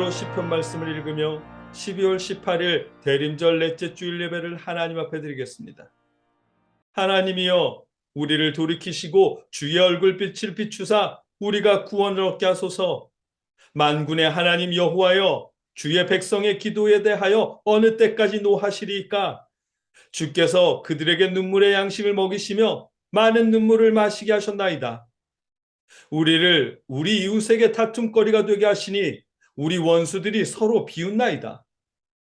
기도로 시편 말씀을 읽으며 12월 18일 대림절 넷째 주일 예배를 하나님 앞에 드리겠습니다. 하나님이여, 우리를 돌이키시고 주의 얼굴빛을 비추사 우리가 구원을 얻게 하소서. 만군의 하나님 여호와여, 주의 백성의 기도에 대하여 어느 때까지 노하시리이까? 주께서 그들에게 눈물의 양식을 먹이시며 많은 눈물을 마시게 하셨나이다. 우리를 우리 이웃에게 다툼거리가 되게 하시니 우리 원수들이 서로 비웃나이다.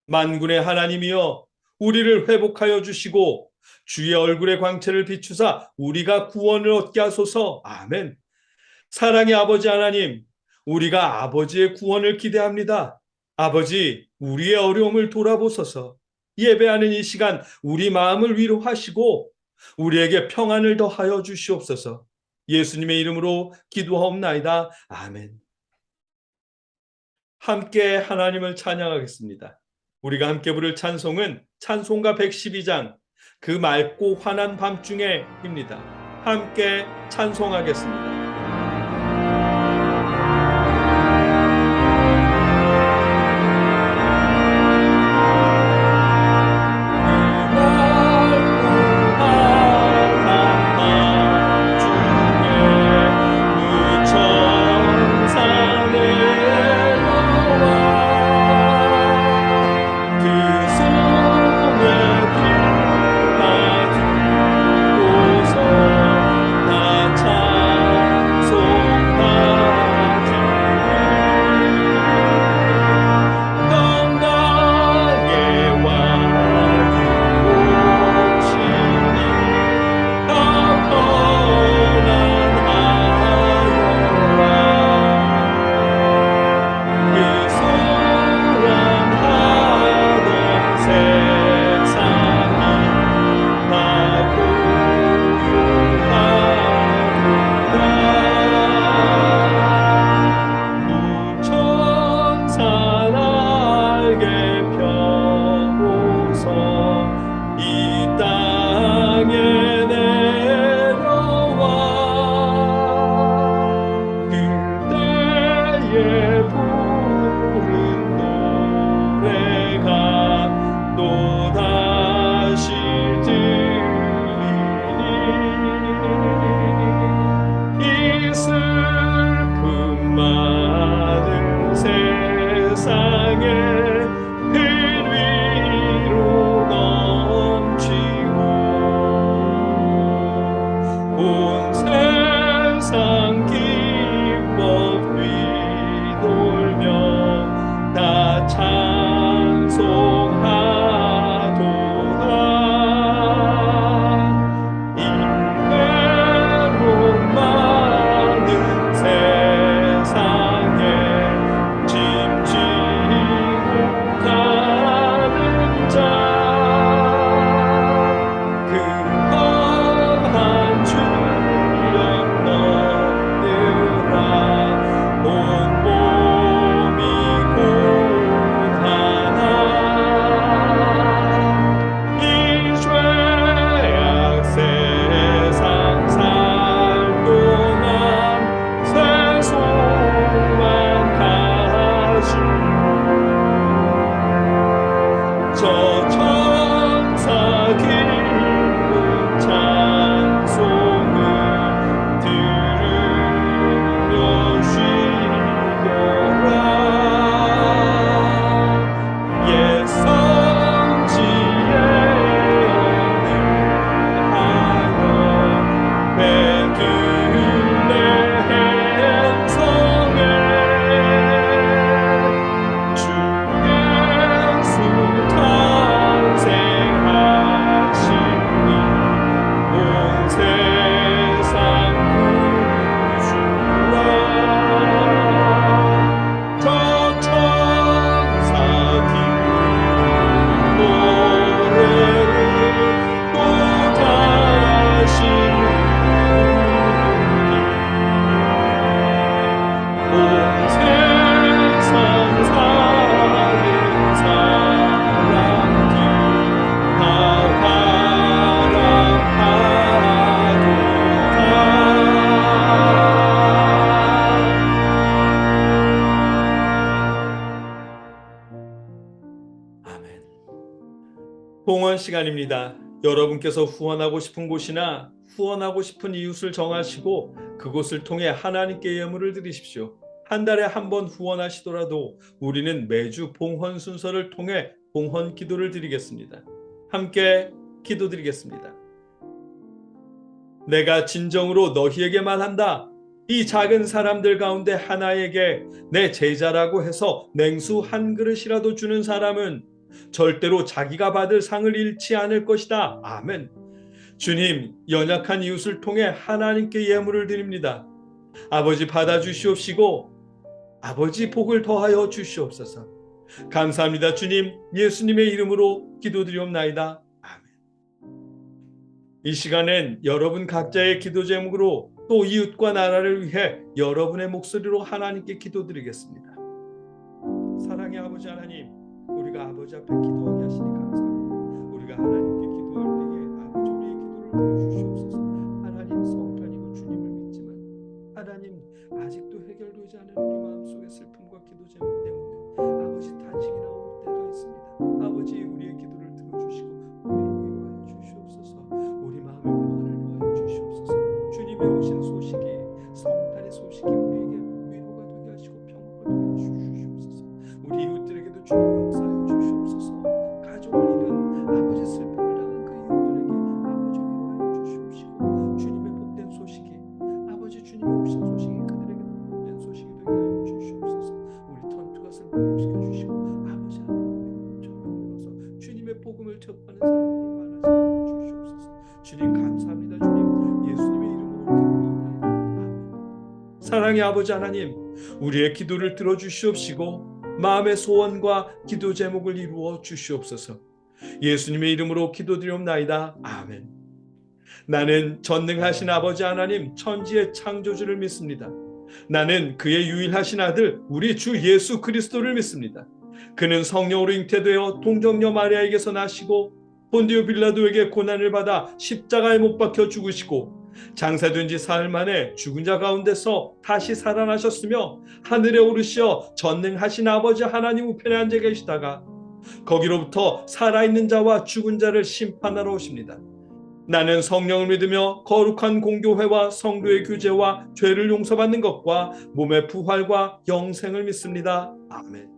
만군의 하나님이여, 우리를 회복하여 주시고 주의 얼굴의 광채를 비추사 우리가 구원을 얻게 하소서. 아멘. 사랑의 아버지 하나님, 우리가 아버지의 구원을 기대합니다. 아버지, 우리의 어려움을 돌아보소서. 예배하는 이 시간 우리 마음을 위로하시고 우리에게 평안을 더하여 주시옵소서. 예수님의 이름으로 기도하옵나이다. 아멘. 함께 하나님을 찬양하겠습니다. 우리가 함께 부를 찬송은 찬송가 112장 그 맑고 환한 밤중에입니다. 함께 찬송하겠습니다. 봉헌 시간입니다. 여러분께서 후원하고 싶은 곳이나 후원하고 싶은 이웃을 정하시고 그곳을 통해 하나님께 예물을 드리십시오. 한 달에 한 번 후원하시더라도 우리는 매주 봉헌 순서를 통해 봉헌 기도를 드리겠습니다. 함께 기도드리겠습니다. 내가 진정으로 너희에게 말한다. 이 작은 사람들 가운데 하나에게 내 제자라고 해서 냉수 한 그릇이라도 주는 사람은 절대로 자기가 받을 상을 잃지 않을 것이다. 아멘. 주님, 연약한 이웃을 통해 하나님께 예물을 드립니다. 아버지 받아주시옵시고 아버지 복을 더하여 주시옵소서. 감사합니다. 주님, 예수님의 이름으로 기도드리옵나이다. 아멘. 이 시간엔 여러분 각자의 기도 제목으로 또 이웃과 나라를 위해 여러분의 목소리로 하나님께 기도드리겠습니다. 사랑의 아버지 하나님, 우리가 아버지 앞에 기도하게 하시니 감사합니다. 우리가 하나님께 기도할 때에 아버지 우리의 기도를 들어주시옵소서. 하나님 성탄이고 주님을 믿지만 하나님 아직도 해결되지 않은 우리 마음속의 슬픔과 기도 제목 때문에 아버지 탄식이 나올 때가 있습니다. 아버지 우리의 기도를 들어주시고 우리를 위로하여 주시옵소서. 우리 마음의 평안을 더하여 주시옵소서. 주님의 오신 소식이 성탄의 소식이 우리에게 위로가 되게 하시고 평화가 되게 주시옵소서. 우리 이웃들에게도 주님 역사하여 주시옵소서. 가족을 잃은 아버지 슬픔을 당한 그 이웃들에게 아버지 위로하여 주시옵시고 주님의 복된 소식이 아버지 주님의 오신 소식이 그들에게도 복된 소식이 되게 하여 주시옵소서. 우리 턴투갓을 회복시켜 주시고 아버지 하나님 전면으로서 주님의 복음을 접하는 사람들이 많아지게 하여 주시옵소서. 주님 감사합니다. 주님 예수님의 이름으로 기도합니다. 아멘. 사랑의 아버지 하나님, 우리의 기도를 들어주시옵시고 마음의 소원과 기도 제목을 이루어 주시옵소서. 예수님의 이름으로 기도드리옵나이다. 아멘. 나는 전능하신 아버지 하나님 천지의 창조주를 믿습니다. 나는 그의 유일하신 아들 우리 주 예수 그리스도를 믿습니다. 그는 성령으로 잉태되어 동정녀 마리아에게서 나시고 본디오 빌라도에게 고난을 받아 십자가에 못 박혀 죽으시고 장사된 지 사흘 만에 죽은 자 가운데서 다시 살아나셨으며 하늘에 오르시어 전능하신 아버지 하나님 우편에 앉아 계시다가 거기로부터 살아있는 자와 죽은 자를 심판하러 오십니다. 나는 성령을 믿으며 거룩한 공교회와 성도의 규제와 죄를 용서받는 것과 몸의 부활과 영생을 믿습니다. 아멘.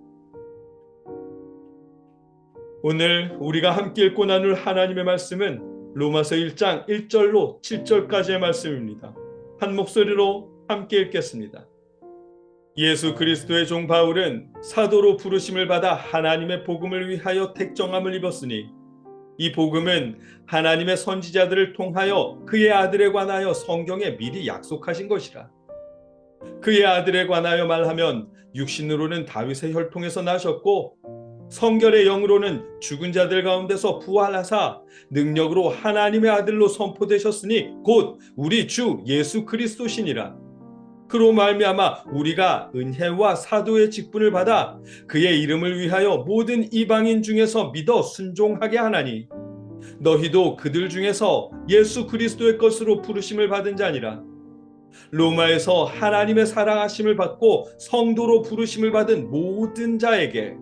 오늘 우리가 함께 읽고 나눌 하나님의 말씀은 로마서 1장 1절로 7절까지의 말씀입니다. 한 목소리로 함께 읽겠습니다. 예수 그리스도의 종 바울은 사도로 부르심을 받아 하나님의 복음을 위하여 택정함을 입었으니 이 복음은 하나님의 선지자들을 통하여 그의 아들에 관하여 성경에 미리 약속하신 것이라. 그의 아들에 관하여 말하면 육신으로는 다윗의 혈통에서 나셨고 성결의 영으로는 죽은 자들 가운데서 부활하사 능력으로 하나님의 아들로 선포되셨으니 곧 우리 주 예수 그리스도시니라. 그로 말미암아 우리가 은혜와 사도의 직분을 받아 그의 이름을 위하여 모든 이방인 중에서 믿어 순종하게 하나니 너희도 그들 중에서 예수 그리스도의 것으로 부르심을 받은 자니라. 로마에서 하나님의 사랑하심을 받고 성도로 부르심을 받은 모든 자에게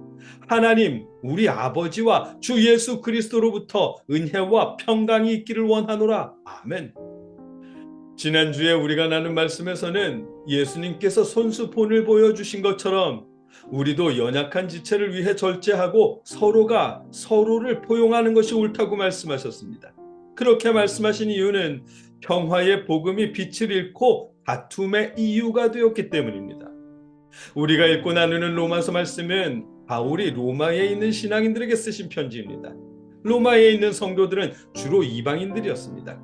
하나님 우리 아버지와 주 예수 그리스도로부터 은혜와 평강이 있기를 원하노라. 아멘. 지난주에 우리가 나눈 말씀에서는 예수님께서 손수본을 보여주신 것처럼 우리도 연약한 지체를 위해 절제하고 서로가 서로를 포용하는 것이 옳다고 말씀하셨습니다. 그렇게 말씀하신 이유는 평화의 복음이 빛을 잃고 다툼의 이유가 되었기 때문입니다. 우리가 읽고 나누는 로마서 말씀은 바울이 로마에 있는 신앙인들에게 쓰신 편지입니다. 로마에 있는 성도들은 주로 이방인들이었습니다.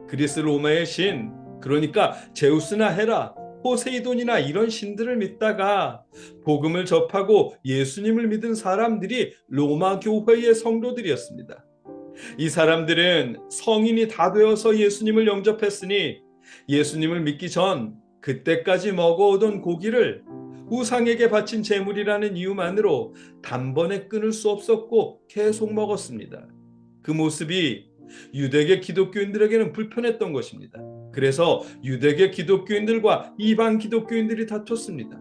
그리스 로마의 신, 그러니까 제우스나 헤라, 포세이돈이나 이런 신들을 믿다가 복음을 접하고 예수님을 믿은 사람들이 로마 교회의 성도들이었습니다. 이 사람들은 성인이 다 되어서 예수님을 영접했으니 예수님을 믿기 전 그때까지 먹어오던 고기를 우상에게 바친 제물이라는 이유만으로 단번에 끊을 수 없었고 계속 먹었습니다. 그 모습이 유대계 기독교인들에게는 불편했던 것입니다. 그래서 유대계 기독교인들과 이방 기독교인들이 다퉜습니다.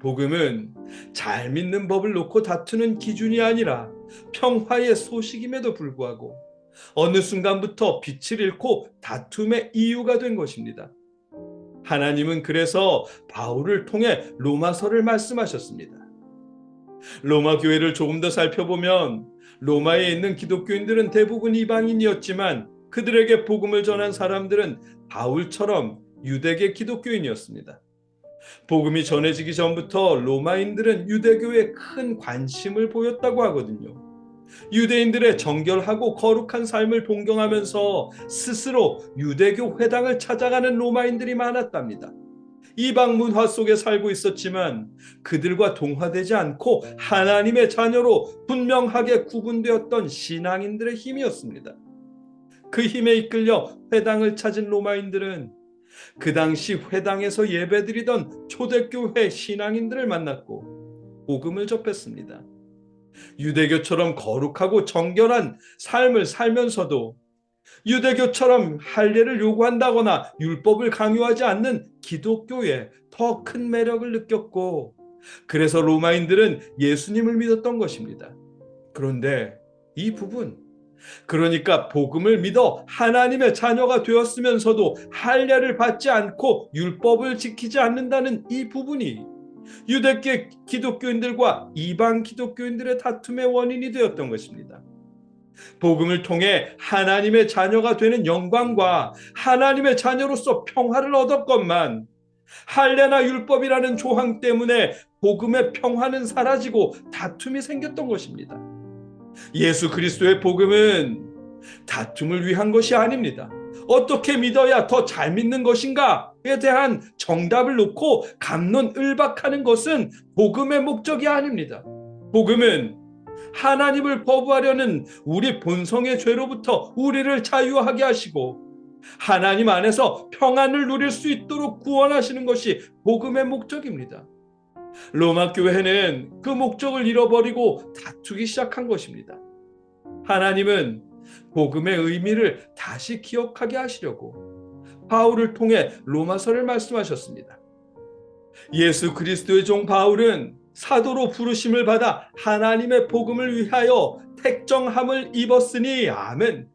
복음은 잘 믿는 법을 놓고 다투는 기준이 아니라 평화의 소식임에도 불구하고 어느 순간부터 빛을 잃고 다툼의 이유가 된 것입니다. 하나님은 그래서 바울을 통해 로마서를 말씀하셨습니다. 로마 교회를 조금 더 살펴보면 로마에 있는 기독교인들은 대부분 이방인이었지만 그들에게 복음을 전한 사람들은 바울처럼 유대계 기독교인이었습니다. 복음이 전해지기 전부터 로마인들은 유대교에 큰 관심을 보였다고 하거든요. 유대인들의 정결하고 거룩한 삶을 동경하면서 스스로 유대교 회당을 찾아가는 로마인들이 많았답니다. 이방 문화 속에 살고 있었지만 그들과 동화되지 않고 하나님의 자녀로 분명하게 구분되었던 신앙인들의 힘이었습니다. 그 힘에 이끌려 회당을 찾은 로마인들은 그 당시 회당에서 예배드리던 초대교회 신앙인들을 만났고 복음을 접했습니다. 유대교처럼 거룩하고 정결한 삶을 살면서도 유대교처럼 할례를 요구한다거나 율법을 강요하지 않는 기독교에 더 큰 매력을 느꼈고 그래서 로마인들은 예수님을 믿었던 것입니다. 그런데 이 부분, 그러니까 복음을 믿어 하나님의 자녀가 되었으면서도 할례를 받지 않고 율법을 지키지 않는다는 이 부분이 유대계 기독교인들과 이방 기독교인들의 다툼의 원인이 되었던 것입니다. 복음을 통해 하나님의 자녀가 되는 영광과 하나님의 자녀로서 평화를 얻었건만 할례나 율법이라는 조항 때문에 복음의 평화는 사라지고 다툼이 생겼던 것입니다. 예수 그리스도의 복음은 다툼을 위한 것이 아닙니다. 어떻게 믿어야 더 잘 믿는 것인가에 대한 정답을 놓고 갑론을박하는 것은 복음의 목적이 아닙니다. 복음은 하나님을 거부하려는 우리 본성의 죄로부터 우리를 자유하게 하시고 하나님 안에서 평안을 누릴 수 있도록 구원하시는 것이 복음의 목적입니다. 로마 교회는 그 목적을 잃어버리고 다투기 시작한 것입니다. 하나님은 복음의 의미를 다시 기억하게 하시려고 바울을 통해 로마서를 말씀하셨습니다. 예수 그리스도의 종 바울은 사도로 부르심을 받아 하나님의 복음을 위하여 택정함을 입었으니 아멘.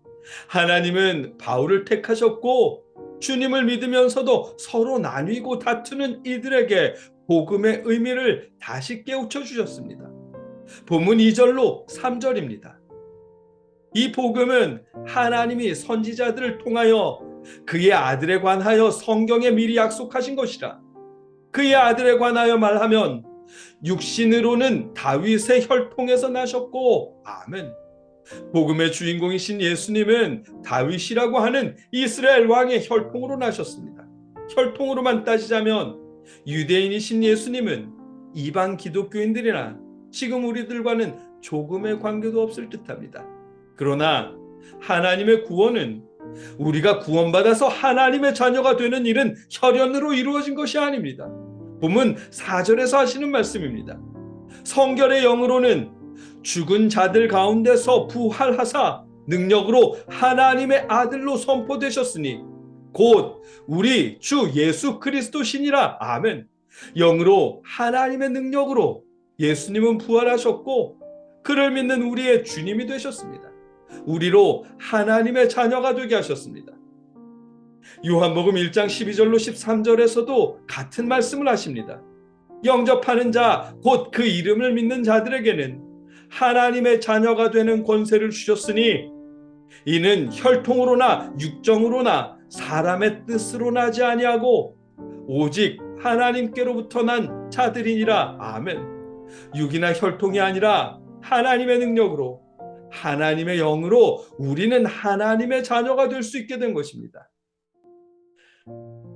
하나님은 바울을 택하셨고 주님을 믿으면서도 서로 나뉘고 다투는 이들에게 복음의 의미를 다시 깨우쳐 주셨습니다. 본문 2절로 3절입니다. 이 복음은 하나님이 선지자들을 통하여 그의 아들에 관하여 성경에 미리 약속하신 것이라. 그의 아들에 관하여 말하면 육신으로는 다윗의 혈통에서 나셨고 아멘. 복음의 주인공이신 예수님은 다윗이라고 하는 이스라엘 왕의 혈통으로 나셨습니다. 혈통으로만 따지자면 유대인이신 예수님은 이방 기독교인들이나 지금 우리들과는 조금의 관계도 없을 듯합니다. 그러나 하나님의 구원은 우리가 구원받아서 하나님의 자녀가 되는 일은 혈연으로 이루어진 것이 아닙니다. 본문 4절에서 하시는 말씀입니다. 성결의 영으로는 죽은 자들 가운데서 부활하사 능력으로 하나님의 아들로 선포되셨으니 곧 우리 주 예수 그리스도시니라. 아멘. 영으로 하나님의 능력으로 예수님은 부활하셨고 그를 믿는 우리의 주님이 되셨습니다. 우리로 하나님의 자녀가 되게 하셨습니다. 요한복음 1장 12절로 13절에서도 같은 말씀을 하십니다. 영접하는 자, 곧 그 이름을 믿는 자들에게는 하나님의 자녀가 되는 권세를 주셨으니 이는 혈통으로나 육정으로나 사람의 뜻으로 나지 아니하고 오직 하나님께로부터 난 자들이니라. 아멘. 육이나 혈통이 아니라 하나님의 능력으로 하나님의 영으로 우리는 하나님의 자녀가 될 수 있게 된 것입니다.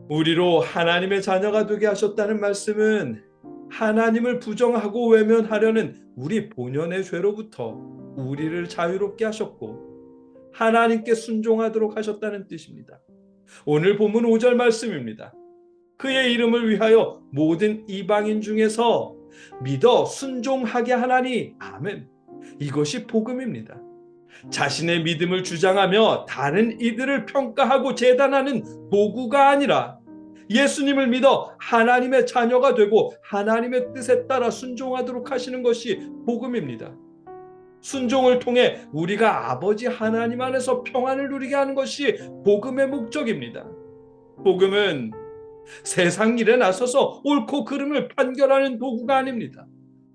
우리로 하나님의 자녀가 되게 하셨다는 말씀은 하나님을 부정하고 외면하려는 우리 본연의 죄로부터 우리를 자유롭게 하셨고 하나님께 순종하도록 하셨다는 뜻입니다. 오늘 본문 5절 말씀입니다. 그의 이름을 위하여 모든 이방인 중에서 믿어 순종하게 하나니 아멘. 이것이 복음입니다. 자신의 믿음을 주장하며 다른 이들을 평가하고 재단하는 도구가 아니라 예수님을 믿어 하나님의 자녀가 되고 하나님의 뜻에 따라 순종하도록 하시는 것이 복음입니다. 순종을 통해 우리가 아버지 하나님 안에서 평안을 누리게 하는 것이 복음의 목적입니다. 복음은 세상 일에 나서서 옳고 그름을 판결하는 도구가 아닙니다.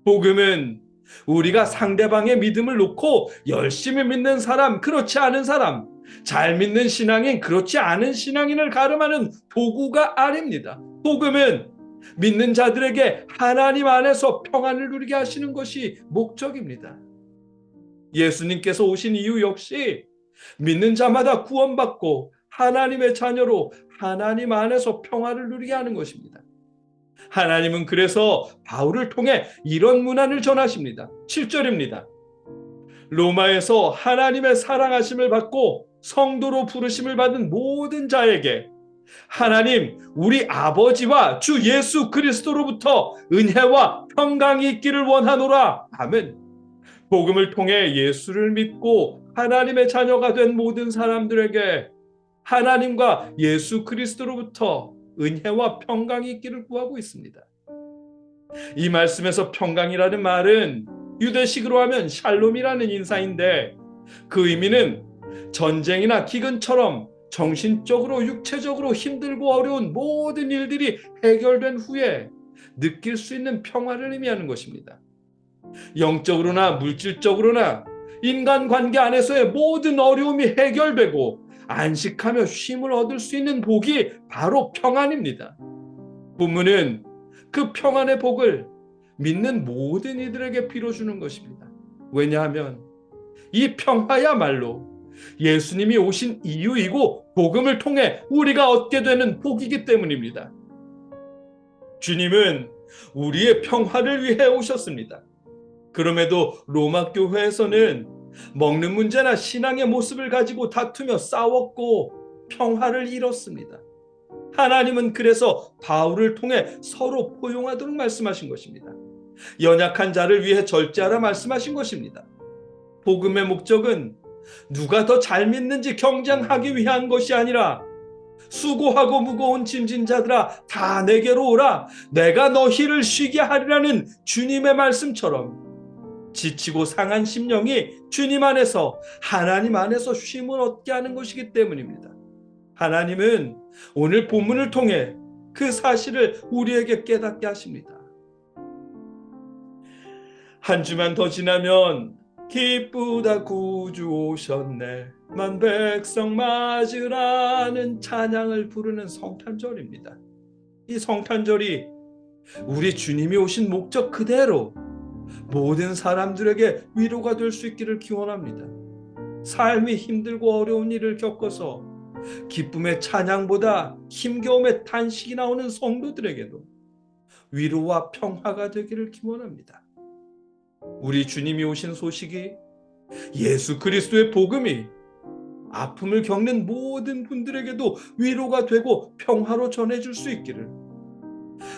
복음은 우리가 상대방의 믿음을 놓고 열심히 믿는 사람, 그렇지 않은 사람, 잘 믿는 신앙인, 그렇지 않은 신앙인을 가름하는 도구가 아닙니다. 복음은 믿는 자들에게 하나님 안에서 평안을 누리게 하시는 것이 목적입니다. 예수님께서 오신 이유 역시 믿는 자마다 구원받고 하나님의 자녀로 하나님 안에서 평화를 누리게 하는 것입니다. 하나님은 그래서 바울을 통해 이런 문안을 전하십니다. 7절입니다. 로마에서 하나님의 사랑하심을 받고 성도로 부르심을 받은 모든 자에게 하나님 우리 아버지와 주 예수 그리스도로부터 은혜와 평강이 있기를 원하노라. 아멘. 복음을 통해 예수를 믿고 하나님의 자녀가 된 모든 사람들에게 하나님과 예수 그리스도로부터 은혜와 평강이 있기를 구하고 있습니다. 이 말씀에서 평강이라는 말은 유대식으로 하면 샬롬이라는 인사인데 그 의미는 전쟁이나 기근처럼 정신적으로 육체적으로 힘들고 어려운 모든 일들이 해결된 후에 느낄 수 있는 평화를 의미하는 것입니다. 영적으로나 물질적으로나 인간관계 안에서의 모든 어려움이 해결되고 안식하며 쉼을 얻을 수 있는 복이 바로 평안입니다. 본문은 그 평안의 복을 믿는 모든 이들에게 빌어주는 것입니다. 왜냐하면 이 평화야말로 예수님이 오신 이유이고 복음을 통해 우리가 얻게 되는 복이기 때문입니다. 주님은 우리의 평화를 위해 오셨습니다. 그럼에도 로마 교회에서는 먹는 문제나 신앙의 모습을 가지고 다투며 싸웠고 평화를 잃었습니다. 하나님은 그래서 바울을 통해 서로 포용하도록 말씀하신 것입니다. 연약한 자를 위해 절제하라 말씀하신 것입니다. 복음의 목적은 누가 더 잘 믿는지 경쟁하기 위한 것이 아니라 수고하고 무거운 짐진 자들아 다 내게로 오라 내가 너희를 쉬게 하리라는 주님의 말씀처럼 지치고 상한 심령이 주님 안에서 하나님 안에서 쉼을 얻게 하는 것이기 때문입니다. 하나님은 오늘 본문을 통해 그 사실을 우리에게 깨닫게 하십니다. 한 주만 더 지나면 기쁘다 구주 오셨네 만 백성 맞으라는 찬양을 부르는 성탄절입니다. 이 성탄절이 우리 주님이 오신 목적 그대로 모든 사람들에게 위로가 될 수 있기를 기원합니다. 삶이 힘들고 어려운 일을 겪어서 기쁨의 찬양보다 힘겨움의 탄식이 나오는 성도들에게도 위로와 평화가 되기를 기원합니다. 우리 주님이 오신 소식이 예수 그리스도의 복음이 아픔을 겪는 모든 분들에게도 위로가 되고 평화로 전해줄 수 있기를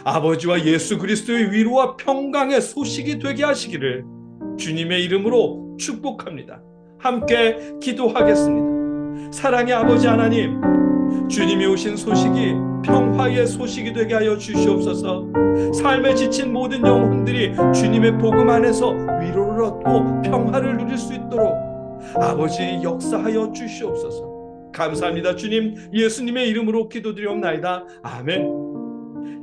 아버지와 예수 그리스도의 위로와 평강의 소식이 되게 하시기를 주님의 이름으로 축복합니다. 함께 기도하겠습니다. 사랑의 아버지 하나님, 주님이 오신 소식이 평화의 소식이 되게 하여 주시옵소서. 삶에 지친 모든 영혼들이 주님의 복음 안에서 위로를 얻고 평화를 누릴 수 있도록 아버지 역사하여 주시옵소서. 감사합니다. 주님, 예수님의 이름으로 기도드리옵나이다. 아멘.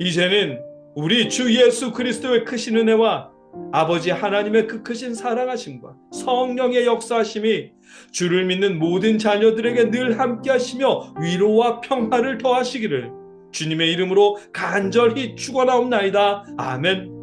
이제는 우리 주 예수 그리스도의 크신 은혜와 아버지 하나님의 그 크신 사랑하심과 성령의 역사하심이 주를 믿는 모든 자녀들에게 늘 함께 하시며 위로와 평화를 더하시기를 주님의 이름으로 간절히 축원하옵나이다. 아멘.